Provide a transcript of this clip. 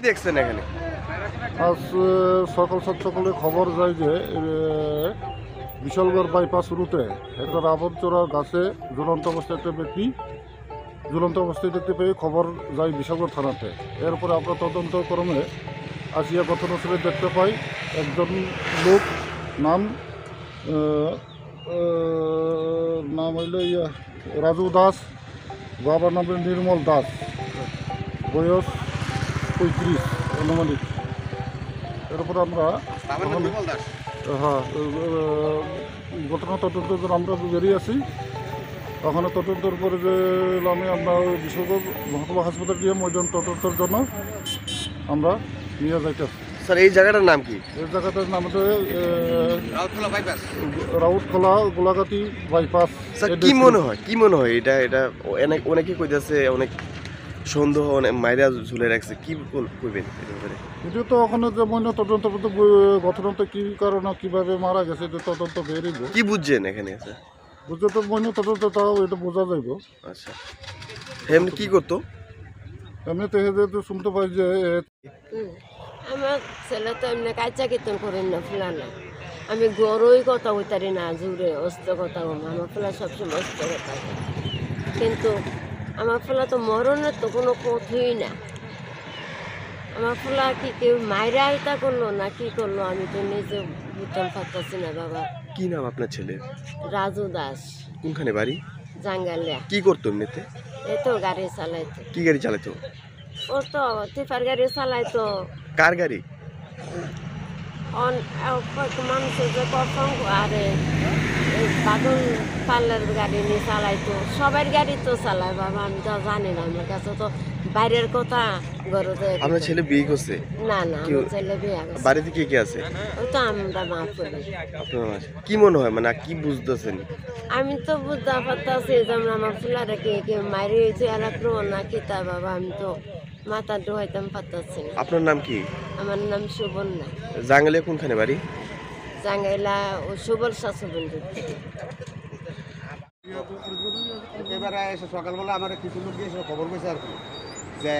দেখছেন এখানে? আজ সকাল সকালে খবর যায় যে বিশালগড় বাইপাস রুটে একটা রাবণ চোরা গাছে ঝুলন্ত অবস্থায় একটা ব্যক্তি ঝুলন্ত অবস্থায় দেখতে পেয়ে খবর যায় বিশালগড় থানাতে। এরপরে আমরা তদন্তক্রমে আসিয়া ঘটনাস্থলে দেখতে পাই একজন লোক নাম নাম হইল রাজু দাস, বাবার নাম নির্মল দাস, বয়স 35 আনুমানিক। এরপর আমরা হ্যাঁ ঘটনা তদন্তের জন্য আমরা বেরিয়ে আসি। ওখানে তদন্তের পরে যে আমি আমরা বিশ্বকর মহকুমা হাসপাতাল দিয়ে ময়দান তদন্তের জন্য আমরা নিয়ে যাইতেছি। স্যার এই জায়গাটার নাম কি? এই জায়গাটার নাম হচ্ছে রাউতখোলা গোলাঘাটি বাইপাস। স্যার কি মনে হয় এটা অনেকে কইতাছে অনেক সন্দেহ অনেক মাইরা ঝুলে রাখছে, কি কইবেন এর ব্যাপারে? এটা তো ওখানে যে ময়না তদন্ত ঘটনাটা কি কারণে কিভাবে মারা গেছে এটা তদন্ত বেরিয়ে কি বুঝছেন এখানে? স্যার বুঝতে তো ময়না তদন্ত তাও এটা বোঝা যাইব। আচ্ছা, এমনি কি করতো? এমনিতে তো শুনতে পাই যে আমার ছেলে তো এমনি কাজা কীর্তন করেন না ফুলানা। আমি গরুই কথা হইতারি না, জুড়ে অস্ত্র কথা কম। আমার ফুলা সবসময় অস্ত্র কথা কয়। কিন্তু আমার ফুলা তো মরণের তো কোনো পথই না। আমার ফুলা কি কেউ মাইরা আইতা করলো না কি করলো আমি তো নিজে বুঝতে পারতেছি না বাবা। কি নাম আপনার ছেলের? রাজু দাস। কোনখানে বাড়ি? জাঙ্গালিয়া। কি করতো এমনিতে? এই তো গাড়ি চালাইতো। কি গাড়ি চালাতো? ও তো টিপার গাড়ি চালাইতো। কার গাড়ি? মানুষের যে প্রথম আরে বাদল পাল্লার গাড়ি নিয়ে চালাইতো, সবার গাড়ি তো চালায় বাবা। আমি তো জানি না, আমার কাছে তো বাইরের কথা। ঘরে আপনার ছেলে বিয়ে করছে? না না, আমার ছেলে বিয়ে গেছে। বাড়িতে কে কে আছে? ওই তো আমরা মা করি। আপনার কি মনে হয়, মানে কি বুঝতেছেন? আমি তো বুঝতে পারতাছি যেমন আমার ফুলারে কে মারি হয়েছে এলাক্র না কিতা বাবা। আমি তো মাথা ডোহাইতাম পারতাছি না। আপনার নাম কি? আমার নাম সুবর্ণা। জাঙ্গালে কোনখানে বাড়ি? জাঙ্গাইলা ও সুবল শাশুবন্ধু। এবারে এসে সকালবেলা আমার কিছু লোক গিয়ে খবর পেয়েছে আর কি যে